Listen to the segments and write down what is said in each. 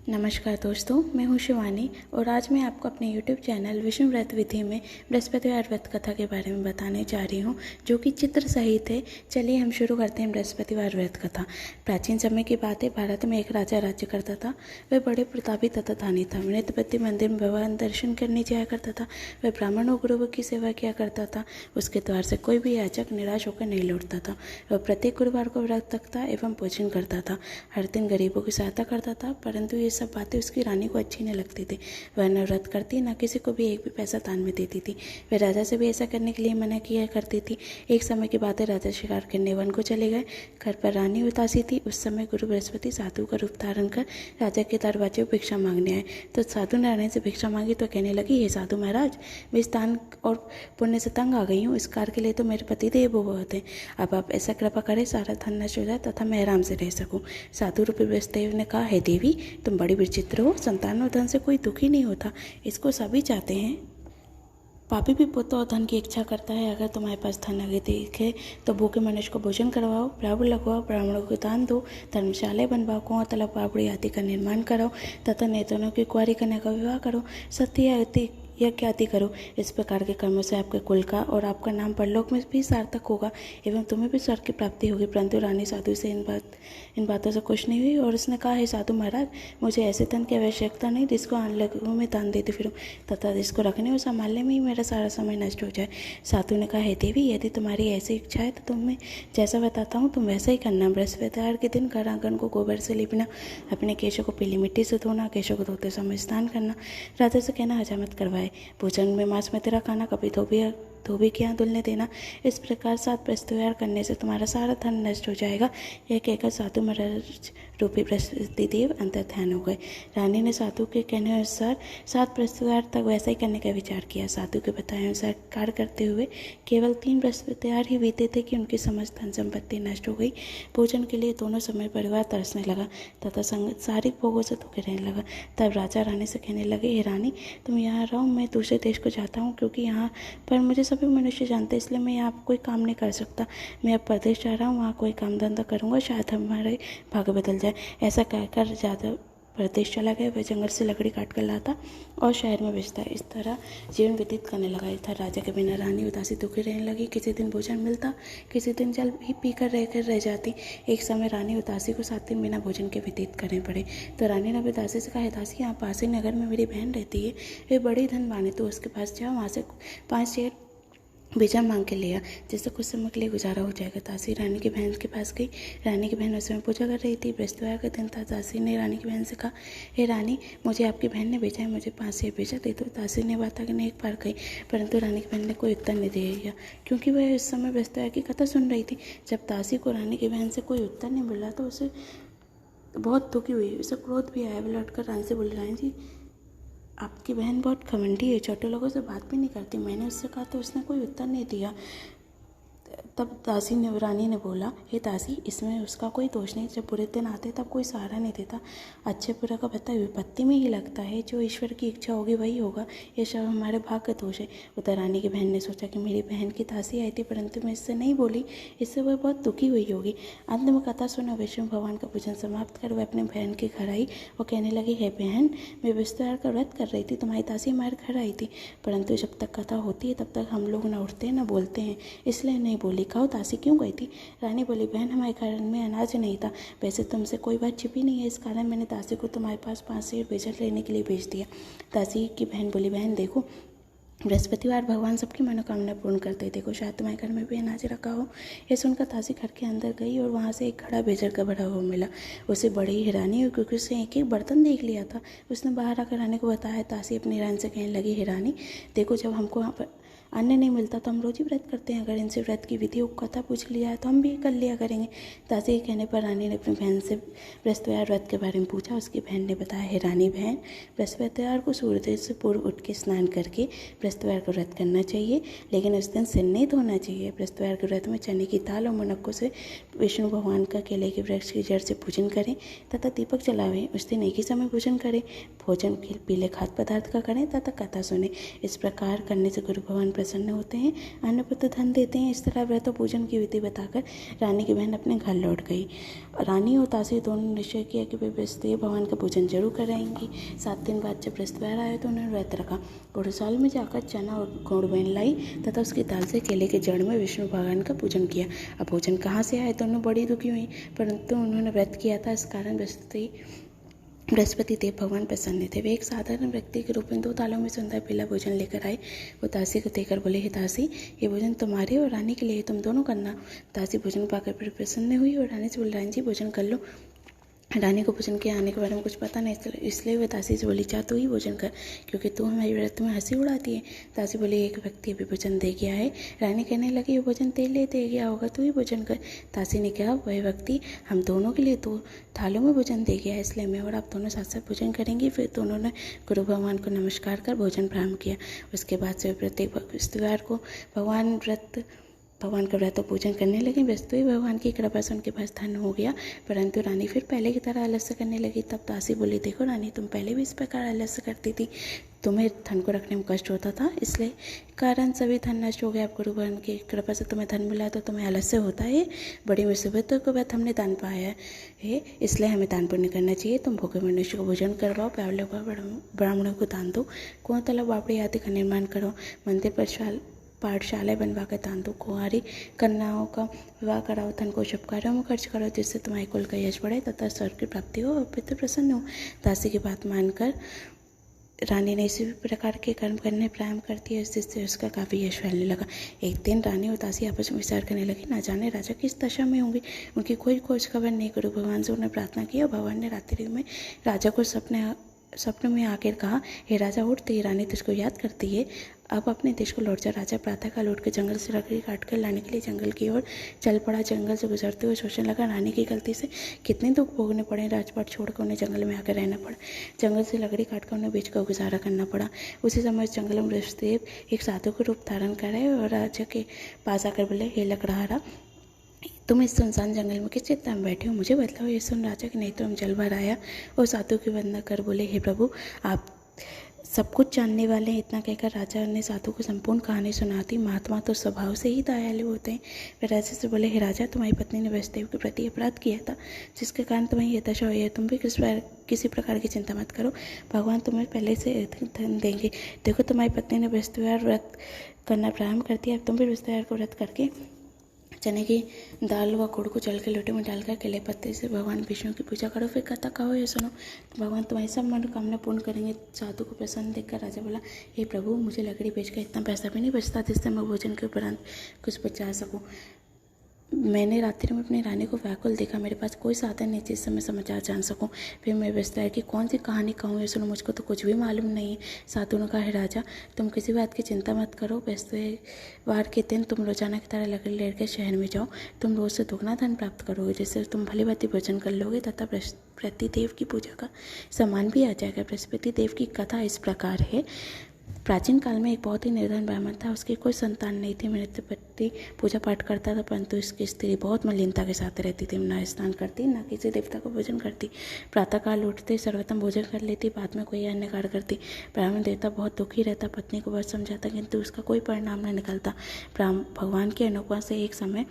नमस्कार दोस्तों, मैं हूं शिवानी और आज मैं आपको अपने YouTube चैनल विष्णु व्रत विधि में बृहस्पतिवार व्रत कथा के बारे में बताने जा रही हूं, जो कि चित्र सहित है। चलिए हम शुरू करते हैं बृहस्पतिवार व्रत कथा। प्राचीन समय की बात है। भारत में एक राजा राज्य करता था। वह बड़े प्रतापी तथा धनी था। नित्यपति मंदिर में भगवान दर्शन करने जाया करता था। वह ब्राह्मण और गुरुओं की सेवा किया करता था। उसके द्वार से कोई भी याचक निराश होकर नहीं लौटता था। वह प्रत्येक गुरुवार को व्रत रखता एवं भोजन करता था। हर दिन गरीबों की सहायता करता था, परंतु ये सब बातें उसकी रानी को अच्छी नहीं लगती थी। वह न व्रत करती, न किसी को भी एक भी पैसा दान में देती थी। वह राजा से भी ऐसा करने के लिए मना किया करती थी। एक समय की बात है, राजा शिकार करने वन को चले गए। घर पर रानी उदासी थी। उस समय गुरु बृहस्पति साधु का रूप धारण कर राजा के दरवाजे पर भिक्षा मांगने आए। तो साधु ने रानी से भिक्षा मांगी तो कहने लगी, हे साधु महाराज, मैं इस दान और पुण्य से तंग आ गई हूँ। इस कार्य के लिए तो मेरे पति देव बहुत हैं। अब आप ऐसा कृपा करें, सारा धन नष्ट हो जाए तथा मैं आराम से रह सकूँ। साधु रूपी बृहस्पति ने कहा, हे देवी, तुम बड़ी विचित्र हो। संतान और धन से कोई दुखी नहीं होता, इसको सभी चाहते हैं। पापी भी पुत्र और धन की इच्छा करता है। अगर तुम्हारे पास धन आगे दिखे तो भूखे मनुष्य को भोजन करवाओ, ब्राह्मण लगवाओ, ब्राह्मणों को दान दो, धर्मशालाएं बनवाओ, कुआं तालाब बावड़ी आदि का निर्माण कराओ तथा नेतनों की कुंवारी कन्या का विवाह करो, सत्य यज्ञ आदि करो। इस प्रकार के कर्मों से आपके कुल का और आपका नाम परलोक में भी सार्थक होगा एवं तुम्हें भी स्वर्ग की प्राप्ति होगी। परंतु रानी साधु से इन बातों से खुश नहीं हुई और उसने कहा, हे साधु महाराज, मुझे ऐसे धन की आवश्यकता नहीं जिसको आन लोगों में दान देते फिरूं तथा जिसको रखने और संभालने में ही मेरा सारा समय नष्ट हो जाए। साधु ने कहा, हे देवी, यदि तुम्हारी ऐसी इच्छा है तो तुम्हें जैसा बताता हूँ तुम वैसा ही करना। बृहस्पतिवार के दिन घर आंगन को गोबर से लीपना, अपने केशों को पीली मिट्टी से धोना, केशों को धोते समय स्नान करना, राजा से कहना हजामत करवाए, भोजन में मांस मदिरा खाना, कभी धोबी के यहाँ धुलने देना। इस प्रकार 7 बृहस्पतिवार करने से तुम्हारा सारा धन नष्ट हो जाएगा। यह कहकर साधु महाराज रूपी बृहस्पति देव अंतर ध्यान हो गए। रानी ने साधु के कहने अनुसार 7 बृहस्पतिवार तक वैसा ही करने का विचार किया। साधु के बताए अनुसार कार्य करते हुए केवल 3 बृहस्पतिवार ही बीते थे कि उनकी समस्त धन संपत्ति नष्ट हो गई। भोजन के लिए दोनों समय परिवार तरसने लगा तथा सांसारिक भोगों से दुखे रहने लगा। तब राजा रानी से कहने लगे, हे रानी, तुम यहाँ रहो, मैं दूसरे देश को जाता हूँ, क्योंकि यहाँ पर मुझे सभी मनुष्य जानते, इसलिए मैं यहाँ कोई काम नहीं कर सकता। मैं अब प्रदेश जा रहा हूँ, वहाँ कोई काम धंधा करूँगा, शायद हमारे भाग्य बदल जाए। ऐसा कहकर ज़्यादा प्रदेश चला गया। वह जंगल से लकड़ी काट कर लाता और शहर में बेचता। इस तरह जीवन व्यतीत करने लगा। इधर राजा के बिना रानी उदासी दुखी रहने लगी। किसी दिन भोजन मिलता, किसी दिन जल ही पीकर रह जाती। एक समय रानी उदासी को 7 दिन बिना भोजन के व्यतीत करने पड़े। तो रानी ने उदासी से कहा, उदासी, यहाँ पास ही नगर में मेरी बहन रहती है, वे बड़ी धनवान है, तो उसके पास जाओ, वहाँ से 5 शेर भोजन मांग के लिया, जिससे कुछ समय के लिए गुजारा हो जाएगा। दासी रानी की बहन के पास गई। रानी की बहन उस समय पूजा कर रही थी। बृहस्पतिवार का दिन था। दासी ने रानी की बहन से कहा, हे रानी, मुझे आपकी बहन ने भेजा है, मुझे 5 शेर भेजा दे दो। दासी ने बात करने एक बार कही, परंतु रानी की बहन ने कोई उत्तर नहीं दिया, क्योंकि वह इस समय बृहस्पतिवार की कथा सुन रही थी। जब दासी को रानी की बहन से कोई उत्तर नहीं मिला तो उसे बहुत दुखी हुई। उसे क्रोध भी आया। वह लौटकर रानी से बोली, रानी जी, आपकी बहन बहुत घमंडी है, छोटे लोगों से बात भी नहीं करती। मैंने उससे कहा तो उसने कोई उत्तर नहीं दिया। तब रानी ने बोला, हे दासी, इसमें उसका कोई दोष नहीं। जब बुरे दिन आते तब कोई सहारा नहीं देता। अच्छे बुरे का पता विपत्ति में ही लगता है। जो ईश्वर की इच्छा होगी वही होगा। ये सब हमारे भाग्य दोष है। उधर रानी की बहन ने सोचा कि मेरी बहन की दासी आई थी, परंतु मैं इससे नहीं बोली, इससे वह बहुत दुखी हुई होगी। अंत में कथा सुना, विष्णु भगवान का पूजन समाप्त कर वह अपने बहन के घर आई और कहने लगी, हे बहन, मैं बृहस्पतिवार का व्रत कर रही थी, तुम्हारी दासी हमारे घर आई थी, परंतु जब तक कथा होती है तब तक हम लोग न उठते न बोलते हैं, इसलिए नहीं बोली। कहो दासी क्यों गई थी? रानी बोली, बहन, हमारे घर में अनाज नहीं था। वैसे तुमसे कोई बात छिपी नहीं है, इस कारण मैंने दासी को तुम्हारे पास 5 शेर भोजन लेने के लिए भेज दिया। दासी की बहन बोली, बहन देखो, बृहस्पतिवार भगवान सबकी मनोकामना पूर्ण करते। देखो, शायद तुम्हारे घर में भी अनाज रखा हो। यह सुनकर दासी घर के अंदर गई और वहाँ से एक घड़ा बेजर का भरा हुआ मिला। उसे बड़ी हैरानी हुई, क्योंकि उसने एक एक बर्तन देख लिया था। उसने बाहर आकर रानी को बताया। दासी अपनी रानी से कहने लगी, हैरानी, देखो, जब हमको वहाँ पर अन्न नहीं मिलता तो हम रोज ही व्रत करते हैं। अगर इनसे व्रत की विधि कथा पूछ लिया है तो हम भी कर लिया करेंगे। दासी के कहने पर रानी ने अपनी बहन से बृहस्पतिवार व्रत के बारे में पूछा। उसकी बहन ने बताया, हे रानी बहन, बृहस्पतिवार को सूर्योदय से पूर्व उठ के स्नान करके बृहस्पतिवार का व्रत करना चाहिए, लेकिन उस दिन सिर नहीं धोना चाहिए। बृहस्पतिवार के व्रत में चने की दाल और मुनक्कों से विष्णु भगवान का केले के वृक्ष की जड़ से पूजन करें तथा दीपक जलावें। उस दिन एक ही समय भोजन करें। भोजन पीले खाद्य पदार्थ का करें तथा कथा सुने। इस प्रकार करने से गुरु भगवान प्रसन्न होते हैं, अन्नपुत्र धन देते हैं। इस तरह व्रत और पूजन की विधि बताकर रानी की बहन अपने घर लौट गई। रानी और दासी दोनों ने निश्चय किया कि वे बृहस्पति भगवान का पूजन जरूर कराएंगी। 7 दिन बाद जब बृहस्पतिवार आया तो उन्होंने व्रत रखा। गौशाला में जाकर चना और गुड़ बेन लाई तथा उसकी दाल से केले के जड़ में विष्णु भगवान का पूजन किया। अब भोजन कहाँ से आए, दोनों बड़ी दुखी हुई, परंतु उन्होंने व्रत किया था, इस कारण बृहस्पति देव भगवान प्रसन्न थे। वे एक साधारण व्यक्ति के रूप में 2 थालों में सुंदर पीला भोजन लेकर आए। वो दासी को देकर बोले, हे दासी, ये भोजन तुम्हारे और रानी के लिए, तुम दोनों करना। दासी भोजन पाकर बड़ी प्रसन्न हुई और रानी से बोली, रानी जी भोजन कर लो। रानी को भोजन के आने के बारे में कुछ पता नहीं, इसलिए वह दासी से बोली, चाह तू ही भोजन कर, क्योंकि तू हमारे व्रत में हंसी उड़ाती है। दासी बोली, एक व्यक्ति अभी भोजन दे गया है। रानी कहने लगी, वो भोजन तेल ले दे गया होगा, तू ही भोजन कर। दासी ने कहा, वह व्यक्ति हम दोनों के लिए 2 थालों में भोजन दे गया है, इसलिए मैं और आप दोनों साथ साथ भोजन करेंगे। फिर दोनों ने गुरु भगवान को नमस्कार कर भोजन प्रारंभ किया। उसके बाद से प्रत्येक बृहस्पतिवार को भगवान का व्रत और पूजन करने लगे। बृहस्पति भगवान की कृपा से उनके पास धन हो गया, परंतु रानी फिर पहले की तरह आलस्य करने लगी। तब दासी बोली, देखो रानी, तुम पहले भी इस प्रकार आलस्य करती थी, तुम्हें धन को रखने में कष्ट होता था, इसलिए कारण सभी धन नष्ट हो गया। अब गुरु भगवान की कृपा से तुम्हें धन मिला तो तुम्हें आलस्य होता है। बड़ी मुसीबतों के बाद हमने दान पाया है, इसलिए हमें दान पुण्य करना चाहिए। तुम भूखे मनुष्य को भोजन करवाओ, प्याले ब्राह्मणों को दान दो, कुआं तालाब बावड़ी आदि का निर्माण करो, मंदिर पर पाठशालाएं बनवा कर दान दो, कुंवारी कन्याओं का विवाह कराओ, धन को शुभ कार्यों में खर्च करो, जिससे तुम्हारे कुल का यश बढ़े तथा स्वर्ग की प्राप्ति हो और पितृ प्रसन्न हो। दासी की बात मानकर रानी ने इसी प्रकार के कर्म करने प्रारंभ कर दिया, जिससे उसका काफ़ी यश फैलने लगा। एक दिन रानी और दासी आपस में विचार करने लगी, ना जाने राजा किस दशा में होंगे, उनकी कोई खोज खबर नहीं। गुरु भगवान से उन्हें प्रार्थना की और भगवान ने रात्रि में राजा को सपने में आकर कहा, हे राजा, उठ, तेरी रानी तुझको याद करती है, अब अपने देश को लौट जा। राजा प्रातःकाल उठ कर जंगल से लकड़ी काट कर लाने के लिए जंगल की ओर चल पड़ा। जंगल से गुजरते हुए सोचने लगा, रानी की गलती से कितने दुख भोगने पड़े, राजपाट छोड़कर उन्हें जंगल में आकर रहना पड़ा, जंगल से लकड़ी काटकर उन्हें बेचकर गुजारा करना पड़ा। उसी समय उस जंगल में बृहस्पति एक साधु का रूप धारण करे और राजा के पास आकर बोले, हे लकड़हारा, तुम इस सुनसान जंगल में किस चिंता में बैठे हो, मुझे बतलाओ। ये सुन राजा कि नहीं तो हम जल भर आया और साधु की वंदना कर बोले, हे प्रभु, आप सब कुछ जानने वाले हैं। इतना कहकर राजा ने साधु को संपूर्ण कहानी सुना दी। महात्मा तो स्वभाव से ही दयालु होते हैं। वे राजा से बोले, हे राजा, तुम्हारी पत्नी ने वसुदेव के प्रति अपराध किया था, जिसके कारण तुम्हें यह दशा हुई है। तुम भी किसी प्रकार की चिंता मत करो, भगवान तुम्हें पहले से धन देंगे। देखो, तुम्हारी पत्नी ने बृहस्पतिवार व्रत करना प्रारंभ कर दिया। अब तुम भी बृहस्पतिवार को व्रत करके चने की दाल व गुड़ को जल के लोटे में डालकर केले पत्ते से भगवान विष्णु की पूजा करो, फिर कथा कहो या सुनो, तो भगवान तुम्हारी सब मनोकामना पूर्ण करेंगे। साधु को प्रसन्न देखकर राजा बोला, हे प्रभु, मुझे लकड़ी बेचकर इतना पैसा भी नहीं बचता जिससे मैं भोजन के उपरांत कुछ बचा सकूं। मैंने रात्रि में अपनी रानी को व्याकुल देखा, मेरे पास कोई साधन नहीं जिससे मैं समाचार जान सकूं। फिर मैं बृहस्पतिवार की कौन सी कहानी कहूँ या सुनो, मुझको तो कुछ भी मालूम नहीं है। साधु ने कहा, हे राजा, तुम किसी बात की चिंता मत करो। बृहस्पतिवार के दिन तुम रोजाना की तरह लकड़ी लेकर शहर में जाओ, तुम रोज से दुगना धन प्राप्त करोगे, जिससे तुम भली भांति भोजन कर लोगे तथा बृहस्पति देव की पूजा का सम्मान भी आ जाएगा। बृहस्पति देव की कथा इस प्रकार है। प्राचीन काल में एक बहुत ही निर्धन ब्राह्मण था, उसकी कोई संतान नहीं थी। मृत्यु पति पूजा पाठ करता था, परंतु उसकी स्त्री बहुत मलिनता के साथ रहती थी, न स्नान करती, न किसी देवता को भोजन करती। प्रातःकाल उठते सर्वोत्तम भोजन कर लेती, बाद में कोई अन्य कार्य करती। ब्राह्मण देवता बहुत दुखी रहता, पत्नी को बहुत समझाता, किंतु उसका कोई परिणाम न निकलता। भगवान के अनुग्रह से एक समय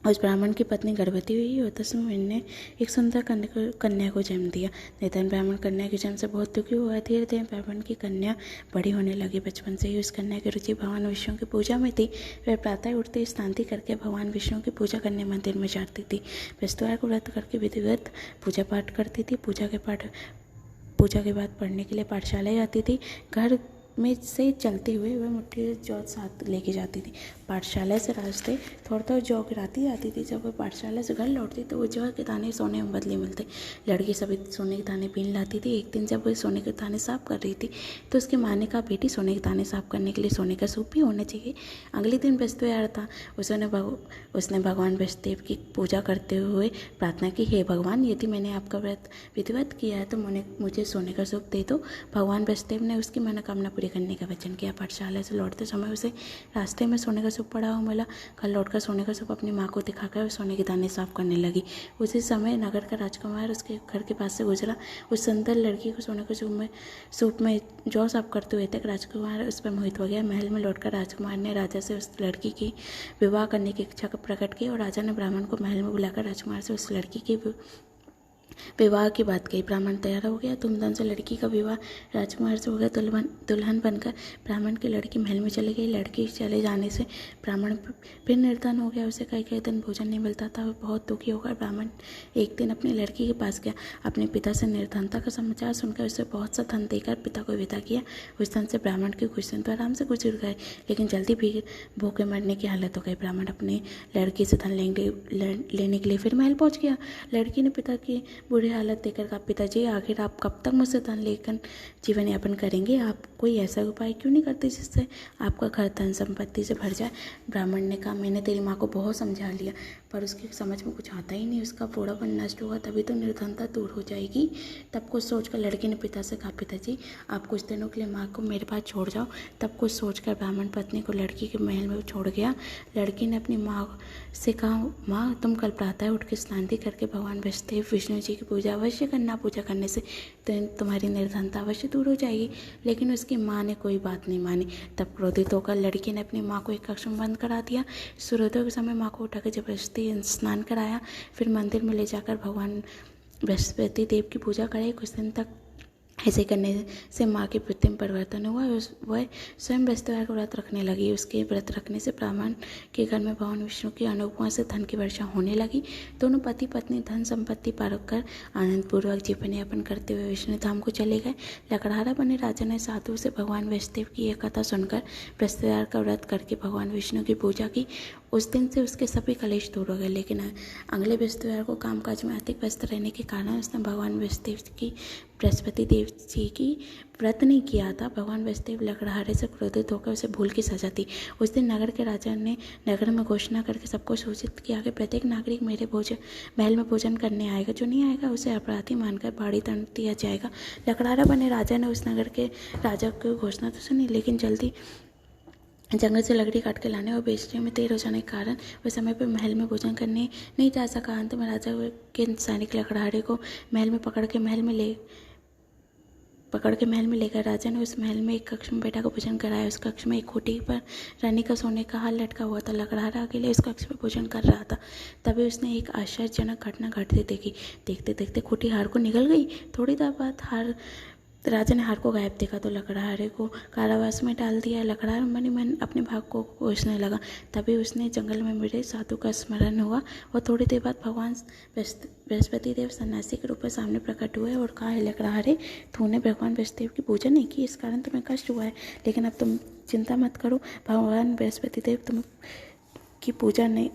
उस ब्राह्मण की पत्नी गर्भवती हुई और 10वें महीने एक सुंदर कन्या को जन्म दिया। निर्धन ब्राह्मण कन्या के जन्म से बहुत दुखी हुआ। धीरे धीरे ब्राह्मण की कन्या बड़ी होने लगी। बचपन से ही उस कन्या की रुचि भगवान विष्णु की पूजा में थी। वह प्रातः उठते स्नान करके भगवान विष्णु की पूजा करने मंदिर में जाती थी। बृहस्पतिवार को व्रत करके विधिवत पूजा पाठ करती थी। पूजा के बाद पढ़ने के लिए पाठशाला जाती थी। घर में से चलते हुए वह मुट्ठी जौ साथ लेके जाती थी। पाठशाला से रास्ते थोड़ा थोड़ा जौ गिराती जाती थी। जब वह पाठशाला से घर लौटती तो वो जौ के दाने सोने में बदले मिलते। लड़की सभी सोने के दाने बीन लाती थी। एक दिन जब वह सोने के दाने साफ कर रही थी तो उसकी माँ ने कहा, बेटी, सोने के दाने साफ करने के लिए सोने का सूप भी होना चाहिए। अगले दिन बृहस्पतिवार था। उसने भगवान बृहस्पति की पूजा करते हुए प्रार्थना की, हे भगवान, यदि मैंने आपका व्रत विधिवत किया है तो मुझे सोने का सूप दे दो। भगवान बृहस्पति ने उसकी मनोकामना पूरी कन्या का वचन किया। पाठशाला से लौटते समय उसे रास्ते में सोने का सूप पड़ा हुआ मिला। कल लौटकर सोने का सूप अपनी माँ को दिखाकर वह सोने के दाने साफ करने लगी। उसी समय नगर का राजकुमार उसके घर के पास से गुजरा। उस सुंदर लड़की को सोने के सूप में जौ साफ करते हुए तक राजकुमार उस पर मोहित हो गया। महल में लौटकर राजकुमार ने राजा से उस लड़की की विवाह करने की इच्छा प्रकट की और राजा ने ब्राह्मण को महल में बुलाकर राजकुमार से उस लड़की की विवाह की बात कही। ब्राह्मण तैयार हो गया। धूमधाम से लड़की का विवाह राजकुमार से हो गया। दुल्हन बनकर ब्राह्मण की लड़की महल में चली गई। लड़की चले जाने से ब्राह्मण फिर निर्धन हो गया। उसे कई दिन भोजन नहीं मिलता था। वह बहुत दुखी होकर ब्राह्मण एक दिन अपनी लड़की के पास गया। अपने पिता से निर्धनता का समाचार सुनकर उसे बहुत सा धन देकर पिता को विदा किया। उस धन से ब्राह्मण के कुछ दिन तो आराम से गुजर गए, लेकिन जल्दी भी भूखे मरने की हालत हो गई। ब्राह्मण अपने लड़की से धन लेने के लिए फिर महल पहुँच गया। लड़की ने पिता की बुरी हालत देखकर कहा, पिताजी आखिर आप कब तक मुझसे धन लेकर जीवन यापन करेंगे? आप कोई ऐसा उपाय क्यों नहीं करते जिससे आपका घर धन संपत्ति से भर जाए? ब्राह्मण ने कहा, मैंने तेरी माँ को बहुत समझा लिया, पर उसकी समझ में कुछ आता ही नहीं। उसका बूढ़ापन नष्ट होगा तभी तो निर्धनता दूर हो जाएगी। तब कुछ सोचकर लड़की ने पिता से कहा, पिताजी आप कुछ दिनों के लिए माँ को मेरे पास छोड़ जाओ। तब कुछ सोचकर ब्राह्मण पत्नी को लड़की के महल में छोड़ गया। लड़की ने अपनी माँ से कहा, माँ तुम कल प्रातः उठ के स्नान करके भगवान वसुदेव विष्णु जी की पूजा अवश्य करना। पूजा करने से तुम्हारी निर्धनता अवश्य दूर हो जाएगी। लेकिन उसकी माँ ने कोई बात नहीं मानी। तब क्रोधित होकर लड़की ने अपनी माँ को एक कक्ष में बंद करा दिया। सूर्योदय के समय माँ को उठा के जबरदस्ती स्नान कराया। फिर मंदिर में ले जाकर भगवान बृहस्पति देव की पूजा कराई। कुछ दिन तक ऐसे करने से माँ के प्रति परिवर्तन हुआ। वह स्वयं बृहस्पतिवार का व्रत रखने लगी। उसके व्रत रखने से ब्राह्मण के घर में भगवान विष्णु की अनुग्रह से धन की वर्षा होने लगी। दोनों पति पत्नी धन संपत्ति पाकर आनंदपूर्वक जीवन यापन करते हुए विष्णु धाम को चले गए। लकड़हारा बने राजा ने साधु से भगवान वसुदेव की यह कथा सुनकर बृहस्पतिवार का व्रत करके भगवान विष्णु की पूजा की। उस दिन से उसके सभी कलेश दूर हो गए। लेकिन अगले बृहस्पतिवार को कामकाज में अधिक व्यस्त रहने के कारण उसने भगवान बृहस्पति देव जी की व्रत नहीं किया था। भगवान वसुदेव लकड़हारे से क्रोधित होकर उसे भूल की सजा दी। उस दिन नगर के राजा ने नगर में घोषणा करके सबको सूचित किया कि प्रत्येक नागरिक मेरे महल में भोजन करने आएगा। जो नहीं आएगा उसे अपराधी मानकर भारी दंड दिया जाएगा। लकड़हारा बने राजा ने उस नगर के राजा की घोषणा तो सुनी, लेकिन जल्दी जंगल से लकड़ी काट के लाने और बेचने में देर हो जाने के कारण वह समय पर महल में भोजन करने नहीं जा सका। अंत में राजा के सैनिक लकड़हारे को महल में पकड़ के महल में ले गए। राजा ने उस महल में एक कक्ष में बैठा कर भोजन कराया। उस कक्ष में एक खूंटी पर रानी का सोने का हार लटका हुआ था। लकड़हारा अकेले उस कक्ष में भोजन कर रहा था। तभी उसने एक आश्चर्यजनक घटना घटती देखी। देखते देखते खूंटी हार को निगल गई। थोड़ी देर बाद राजा ने हार को गायब देखा तो लकड़हारे को कारावास में डाल दिया। लकड़हारा मन ही मन अपने भाग को कोसने लगा। तभी उसने जंगल में मिले साधु का स्मरण हुआ और थोड़ी देर बाद भगवान बृहस्पति देव सन्यासी के रूप में सामने प्रकट हुए और कहा, है लकड़हारे, तूने भगवान बृहस्पति की पूजा नहीं की, इस कारण तुम्हें कष्ट हुआ है। लेकिन अब तुम चिंता मत करो, भगवान बृहस्पति देव तुम की पूजा नहीं।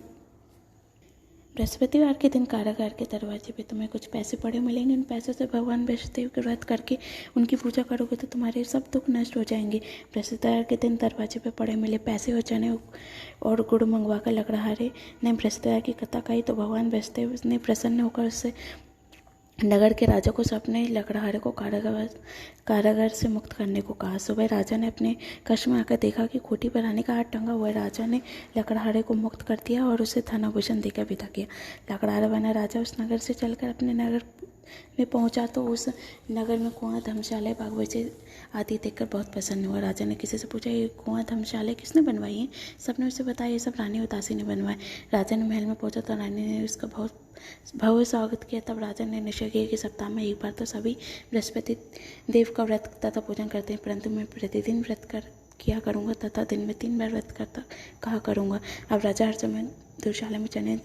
बृहस्पतिवार के दिन कारागार के दरवाजे पे तुम्हें कुछ पैसे पड़े मिलेंगे। उन पैसों से भगवान बृहस्पति के व्रत करके उनकी पूजा करोगे तो तुम्हारे सब दुख नष्ट हो जाएंगे। बृहस्पतिवार के दिन दरवाजे पे पड़े मिले पैसे हो जाने और गुड़ मंगवा कर लकड़हारे ने बृहस्पतिवार की कथा कही तो भगवान बृहस्पति ने प्रसन्न होकर उससे नगर के राजा को सपने लकड़हारे को कारागार से मुक्त करने को कहा। सुबह राजा ने अपने कक्ष में आकर देखा कि खूंटी पर रानी का हाथ टंगा हुआ है। राजा ने लकड़हारे को मुक्त कर दिया और उसे धनाभूषण देकर विदा किया। लकड़हारा बना राजा उस नगर से चलकर अपने नगर में पहुंचा तो उस नगर में कुआं, धर्मशाला, बाग बगीचे आदि देखकर बहुत प्रसन्न हुआ। राजा ने किसी से पूछा, ये कुआं, धर्मशाला किसने बनवाई है? सबने उसे बताया, ये सब रानी उदासी ने बनवाए। राजा ने महल में पहुंचा तो रानी ने उसका बहुत भव्य स्वागत किया। तब राजा ने निश्चय किया कि सप्ताह में एक बार तो सभी बृहस्पति देव का व्रत तथा पूजन करते हैं, परंतु मैं प्रतिदिन व्रत किया करूँगा तथा दिन में 3 बार व्रत कहा करूँगा। अब राजा हर समय दुशाला में चने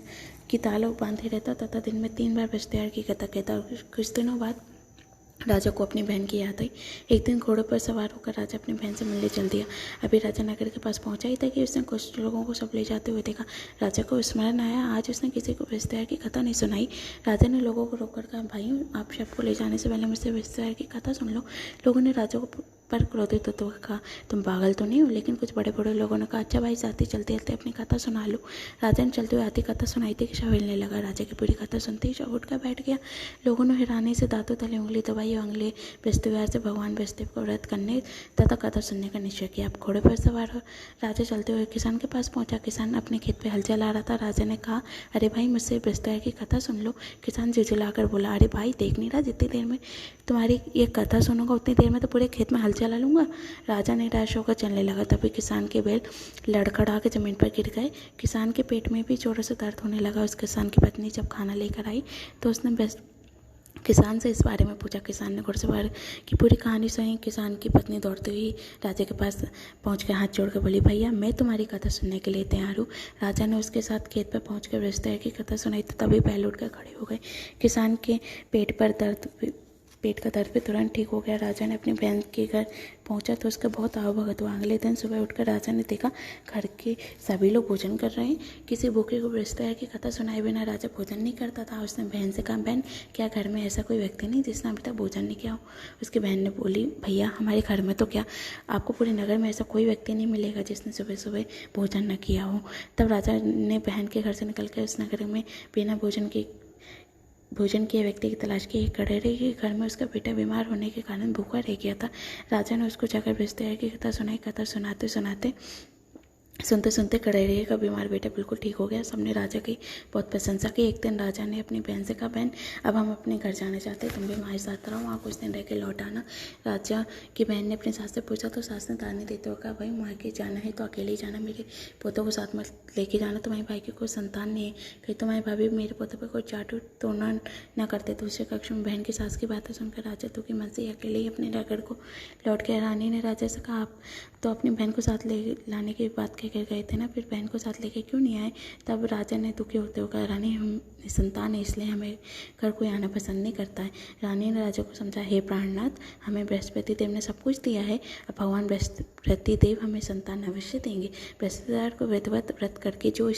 की दाल बांधे रहता तथा दिन में 3 बार बृहस्पतिवार की कथा कहता। और कुछ दिनों बाद राजा को अपनी बहन की याद आई। एक दिन घोड़े पर सवार होकर राजा अपनी बहन से मिलने चल दिया। अभी राजा नगर के पास पहुंचा ही था कि उसने कुछ लोगों को सब ले जाते हुए देखा। राजा को स्मरण आया, आज उसने किसी को बृहस्पतिवार की कथा नहीं सुनाई। राजा ने लोगों को रोककर कहा, भाइयों, आप सबको ले जाने से पहले मुझसे बृहस्पतिवार की कथा सुन लो। लोगों ने राजा को पर क्रोधित होते हुए कहा, तुम पागल तो नहीं हो? लेकिन कुछ बड़े बड़े लोगों ने कहा, अच्छा भाई साथी चलते चलते अपनी कथा सुना लो। राजा ने चलते हुए आती कथा सुनाई थी कि शव हिलने लगा। राजा की पूरी कथा सुनते ही शव उठकर बैठ गया। लोगों ने हैरानी से दांतों तले उंगली दबाई और अगले बृहस्पतिवार से भगवान बृहस्पति को व्रत करने तथा कथा सुनने का निश्चय किया। अब घोड़े पर सवार हो राजा चलते हुए किसान के पास पहुंचा। किसान अपने खेत पे हल चला रहा था। राजा ने कहा, अरे भाई मुझसे बृहस्पतिवार की कथा सुन लो। किसान झिझुलाकर बोला, अरे भाई देख नहीं रहा जितनी देर में तुम्हारी ये कथा सुनूंगा उतनी देर में तो पूरे खेत में हल चला लूंगा। राजा निराश होकर चलने लगा। तभी किसान के बैल लड़खड़ा के जमीन पर गिर गए। किसान के पेट में भी जोरों से दर्द होने लगा। उस किसान की पत्नी जब खाना लेकर आई तो उसने किसान से इस बारे में पूछा। किसान ने घुड़सवार की पूरी कहानी सुनी। किसान की पत्नी दौड़ती हुई राजा के पास पहुंच कर हाथ जोड़कर बोली, भैया मैं तुम्हारी कथा सुनने के लिए तैयार हूँ। राजा ने उसके साथ खेत पर पहुंचकर बृहस्पतिवार की कथा सुनाई तो तभी बैल उठकर खड़े हो गए। किसान के पेट का दर्द भी तुरंत ठीक हो गया। राजा ने अपनी बहन के घर पहुंचा तो उसका बहुत आवभगत हुआ। अगले दिन सुबह उठकर राजा ने देखा घर के सभी लोग भोजन कर रहे हैं। किसी भूखे को बृहस्पतिवार की कथा सुनाए बिना राजा भोजन नहीं करता था। उसने बहन से कहा, बहन क्या घर में ऐसा कोई व्यक्ति नहीं जिसने अभी तक भोजन नहीं किया हो? उसकी बहन ने बोली, भैया हमारे घर में तो क्या, आपको पूरे नगर में ऐसा कोई व्यक्ति नहीं मिलेगा जिसने सुबह सुबह भोजन न किया हो। तब राजा ने बहन के घर से निकलकर उस नगर में बिना भोजन किए व्यक्ति की तलाश की। कड़ेरे के घर में उसका बेटा बीमार होने के कारण भूखा रह गया था। राजा ने उसको जाकर बृहस्पतिवार की कथा सुनाई। कथा सुनते सुनते कड़ेरे का बीमार बेटा बिल्कुल ठीक हो गया। सबने राजा की बहुत प्रशंसा की। एक दिन राजा ने अपनी बहन से कहा, बहन अब हम अपने घर जाना चाहते हैं, तुम भी हमारे साथ रहो, वहाँ कुछ दिन रह के लौट आना। राजा की बहन ने अपनी सास से पूछा तो सास ने ताने देते हुए कहा, भाई वहाँ के जाना है तो अकेले ही जाना, मेरे पोतों को साथ मत लेके जाना। तुम्हारे भाई की कोई संतान नहीं है, कहीं तुम्हारी भाभी मेरे पोतों पर कोई चाटू टोना न करते। दूसरे कक्ष में बहन की सास की बातें सुनकर राजा तो की मन से अकेले ही अपने नगर को लौट गया। रानी ने राजा से कहा, आप तो अपनी बहन को साथ ले लाने की बात कहकर गए थे ना, फिर बहन को साथ लेके क्यों नहीं आए? तब राजा ने दुखी होते हुए कहा, रानी हम संतान है इसलिए हमें घर कोई आना पसंद नहीं करता है। रानी ने राजा को समझा, हे प्राणनाथ, हमें बृहस्पति देव ने सब कुछ दिया है, अब भगवान बृहस्पति देव हमें संतान अवश्य देंगे। बृहस्पतिवार को विधिवत व्रत करके जो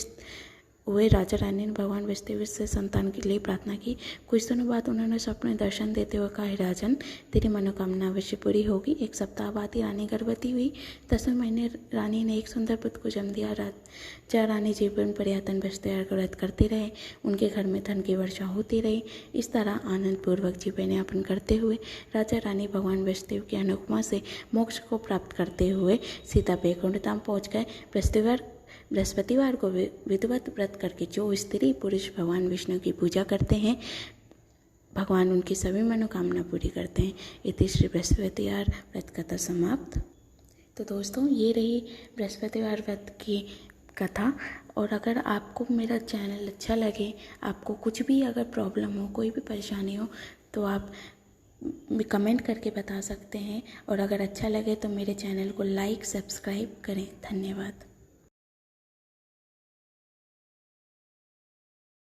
हुए राजा रानी ने भगवान बृहस्पति से संतान के लिए प्रार्थना की। कुछ दिनों बाद उन्होंने स्वप्न दर्शन देते हुए कहा, राजन तेरी मनोकामना अवश्य पूरी होगी। एक सप्ताह बाद ही रानी गर्भवती हुई। 10वें महीने रानी ने एक सुंदर पुत्र को जन्म दिया। राजा रानी जीवन पर्यटन बृहस्पतिवार का व्रत करते रहे। उनके घर में धन की वर्षा होती रही। इस तरह आनंद पूर्वक जीवन यापन करते हुए राजा रानी भगवान बृहस्पति की अनुपमा से मोक्ष को प्राप्त करते हुए सीता वैकुंठ धाम पहुँच गए। बृहस्पतिवार को विधिवत व्रत करके जो स्त्री पुरुष भगवान विष्णु की पूजा करते हैं, भगवान उनकी सभी मनोकामना पूरी करते हैं। इति श्री बृहस्पतिवार व्रत कथा समाप्त। तो दोस्तों ये रही बृहस्पतिवार व्रत की कथा। और अगर आपको मेरा चैनल अच्छा लगे, आपको कुछ भी अगर प्रॉब्लम हो, कोई भी परेशानी हो, तो आप कमेंट करके बता सकते हैं। और अगर अच्छा लगे तो मेरे चैनल को लाइक सब्सक्राइब करें। धन्यवाद।